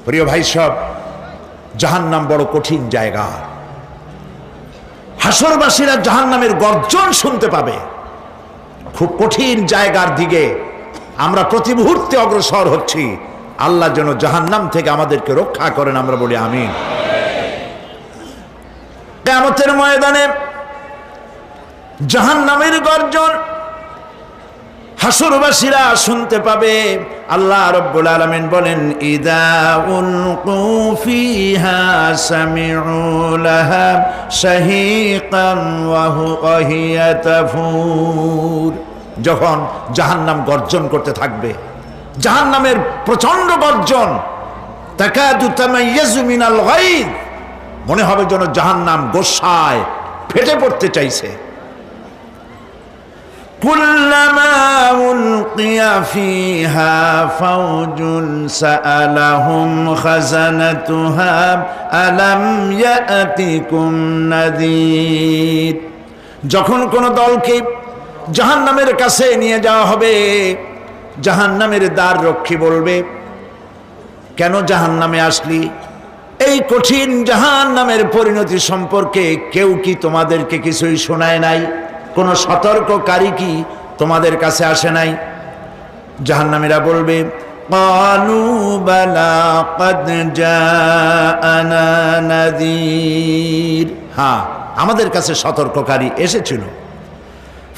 প্রিয় ভাই সব, জাহান্নাম বড় কঠিন জায়গা। হাসরবাসীরা জাহান্নামের গর্জন শুনতে পাবে। খুব কঠিন জায়গার দিকে আমরা প্রতি মুহূর্তে অগ্রসর হচ্ছি। আল্লাহ যেন জাহান্নাম থেকে আমাদেরকে রক্ষা করেন, আমরা বলি আমিন। কিয়ামতের ময়দানে জাহান্নামের গর্জন হাসরবাসীরা শুনতে পাবে। আল্লাহ রাব্বুল আলামিন বলেন, ইদা উলকু ফিহা সামিউ লাহা শাহীকান ওয়া হিয়া তাফুর। যখন জাহান্নাম গর্জন করতে থাকবে, জাহান্নামের প্রচন্ড গর্জন, তাকাদু তামাইয়াজু মিনাল গায়দ, মনে হবে যেন জাহান্নাম গোসায় ফেটে পড়তে চাইছে। কুল্লামা উলকিয়া ফিহা ফাওজুন সাআলাহুম খাজানাতুহা আলাম ইয়াতিকুম নাযীর। যখন কোন দলকে জাহান্নামের কাছে নিয়ে যাওয়া হবে, জাহান্নামের দ্বার রক্ষী বলবে, কেন জাহান্নামে আসলি? এই কঠিন জাহান্নামের পরিণতি সম্পর্কে কেউ কি তোমাদেরকে কিছুই শোনায় নাই? কোন সতর্ককারী কি তোমাদের কাছে আসে নাই? জাহান্নামীরা বলবে, ক্বালু বালা ক্বাদ জাআনা নাযীর, হ্যাঁ আমাদের কাছে সতর্ককারী এসেছিল।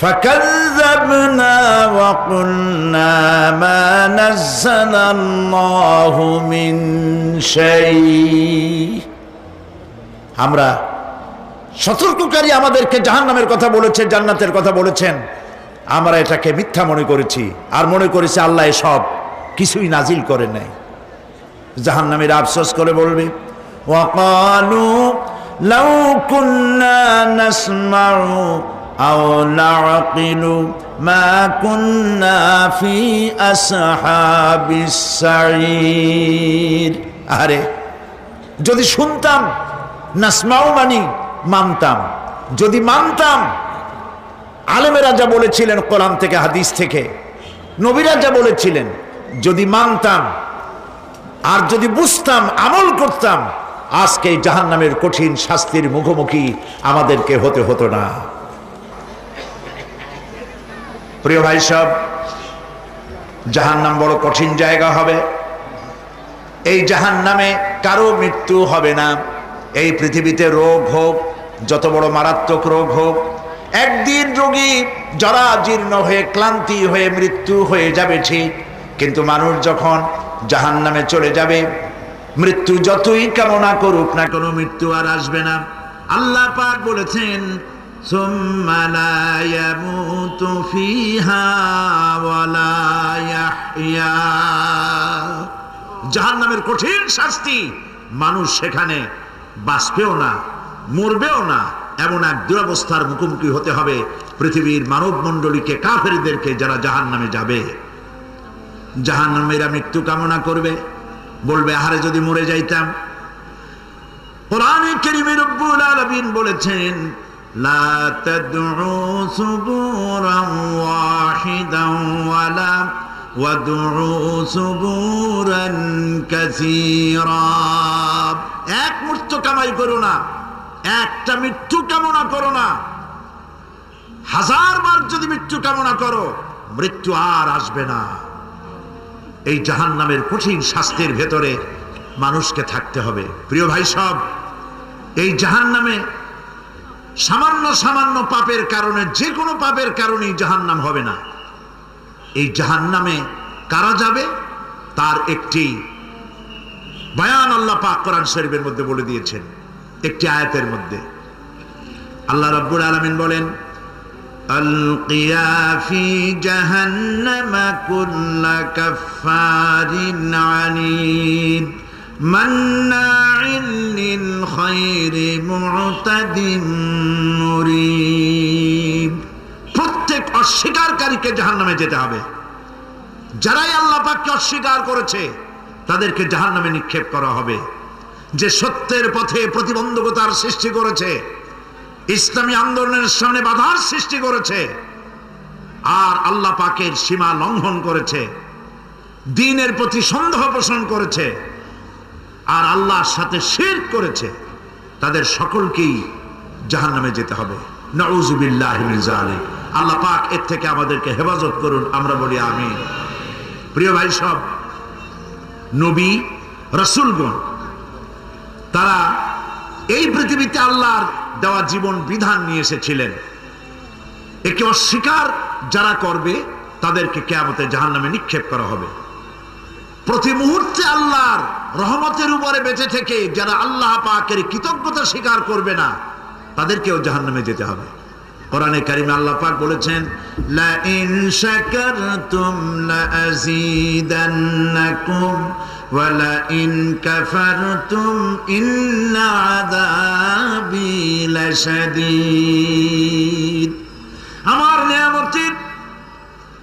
ফাকাযযাবনা ওয়া কুলনা মা নাযালাল্লাহু মিন শাই। আমরা সতর্ককারী আমাদেরকে জাহান্নামের কথা বলেছে, জান্নাতের কথা বলেছেন, আমরা এটাকে মিথ্যা মনে করেছি আর মনে করেছি আল্লাহ সব কিছুই নাজিল করে নাই। জাহান্নামীরা আফসোস করে বলবে, ওয়াকালু লাউ কুন্না নাসমাউ আও নাআকিলু মা কুন্না ফি আসহাবিস সাঈর। আরে যদি শুনতাম, নাসমাউ মানি মানতাম, যদি মানতাম, আলেমেরা যা বলেছিলেন কোরআন থেকে হাদিস থেকে, নবীরা যা বলেছিলেন, যদি মানতাম আর যদি বুঝতাম, আমল করতাম, আজকে জাহান্নামের কঠিন শাস্তির মুখোমুখি আমাদেরকে হতে হতো না। প্রিয় ভাই সব, জাহান্নাম বড় কঠিন জায়গা হবে। এই জাহান্নামে কারো মৃত্যু হবে না। এই পৃথিবীতে রোগ হোক, যত বড় মারাত্মক রোগ হোক, একদিন রোগী জরাজীর্ণ হয়ে ক্লান্তি হয়ে মৃত্যু হয়ে যাবে ঠিক, কিন্তু মানুষ যখন জাহান্নামে চলে যাবে, মৃত্যু যতই কামনা করুক না, কোনো মৃত্যু আর আসবে না। আল্লাহ পাক বলেছেন, সুম্মা লা ইয়ামুতু ফিহা ওয়া লা ইয়াহইয়া। জাহান্নামের কঠিন শাস্তি, মানুষ সেখানে বাঁচবেও না, মরবেও না, এমন এক দুরবস্থার মুখোমুখি হতে হবে পৃথিবীর মানব মণ্ডলীকে, কাফেরদেরকে, যারা জাহান্নামে যাবে। জাহান্নামীরা মৃত্যু কামনা করবে, বলবে আহারে যদি মরে যাইতাম। কোরআনে কারীমে রব্বুল আলামিন বলেছেন, লা তাদউ সুবুরান ওয়াহিদান ওয়ালা ওয়াদউ সুবুরান কাসীরা। এক মৃত্যু কামাই করো না, একটা মৃত্যু কামনা করো না। 1000 বার যদি মৃত্যু কামনা করো, মৃত্যু আর আসবে না। এই জাহান্নামের কঠিন শাস্তির ভেতরে মানুষকে থাকতে হবে। প্রিয় ভাই সব, এই জাহান্নামে সামান্য সামান্য পাপের কারণে, যে কোনো পাপের কারণেই জাহান্নাম হবে না। এই জাহান্নামে কারা যাবে তার একটি বয়ান আল্লাহ পাক কোরআন শরীফের মধ্যে বলে দিয়েছেন। একটি আয়াতের মধ্যে আল্লাহ রাব্বুল আলামিন বলেন, আলকিয়া ফি জাহান্নামা কুল্লা কাফফারিন আনিদ মান্নাইন লিল খায়রি মু'তাদিন মুরিব। প্রত্যেক অস্বীকারীকে জাহান্নামে যেতে হবে। যারাই আল্লাহ পাককে অস্বীকার করেছে তাদেরকে জাহান্নামে নিক্ষেপ করা হবে। যে সত্যের পথে প্রতিবন্ধকতার সৃষ্টি করেছে, ইসলামী আন্দোলনের সামনে বাধার সৃষ্টি করেছে, আর আল্লাহ পাকের সীমা লঙ্ঘন করেছে, দ্বীনের প্রতি সন্দেহ পোষণ করেছে, আর আল্লাহর সাথে শিরক করেছে, তাদের সকলকেই জাহান্নামে যেতে হবে। নাউযু বিল্লাহি মিন যালিক। আল্লাহ পাক এর থেকে আমাদেরকে হেফাজত করুন, আমরা বলি আমিন। প্রিয় ভাই সব, নবী রাসূলগণ তারা এই পৃথিবীতে আল্লাহর দেওয়া জীবন বিধান নিয়ে এসেছিলেন। একে অস্বীকার যারা করবে তাদেরকে কিয়ামতে জাহান্নামে নিক্ষেপ করা হবে। প্রতি মুহূর্তে আল্লাহর রহমতের উপরে বেঁচে থেকে যারা আল্লাহ পাকের কৃতজ্ঞতা স্বীকার করবে না তাদেরকেও জাহান্নামে যেতে হবে। কোরআনে কারিমে আল্লাহ পাক বলেছেন, লা ইন শাকারতুম লা আযীদান্নাকুম ওয়া লা ইন কাফারতুম ইন্না আযাবি লাশাদীদ। আমার নিয়ামতের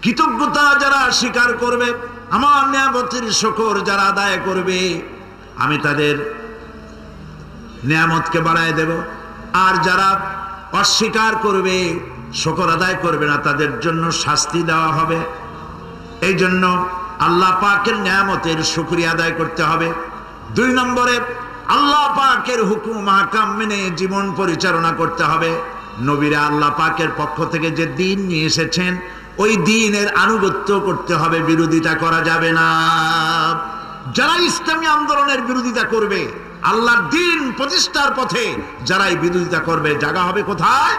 কৃতজ্ঞতা যারা স্বীকার করবে, আমার নিয়ামতের শুকর যারা আদায় করবে, আমি তাদের নিয়ামতকে বাড়ায় দেব। আর যারা অস্বীকার করবে, শুকর আদায় করবে না, তাদের জন্য শাস্তি দেওয়া হবে। এই জন্য আল্লাহ পাকের নিয়ামতের শুকরিয়া আদায় করতে হবে। 2 নম্বরে আল্লাহ পাকের হুকুম আহকাম মেনে জীবন পরিচালনা করতে হবে। নবীরা আল্লাহ পাকের পক্ষ থেকে যে দ্বীন নিয়ে এসেছেন ওই দ্বীনের আনুগত্য করতে হবে, বিরোধিতা করা যাবে না। যারা ইসলামী আন্দোলনের বিরোধিতা করবে, আল্লাহর দ্বীন প্রতিষ্ঠার পথে যারাই বিরোধিতা করবে, জায়গা হবে কোথায়?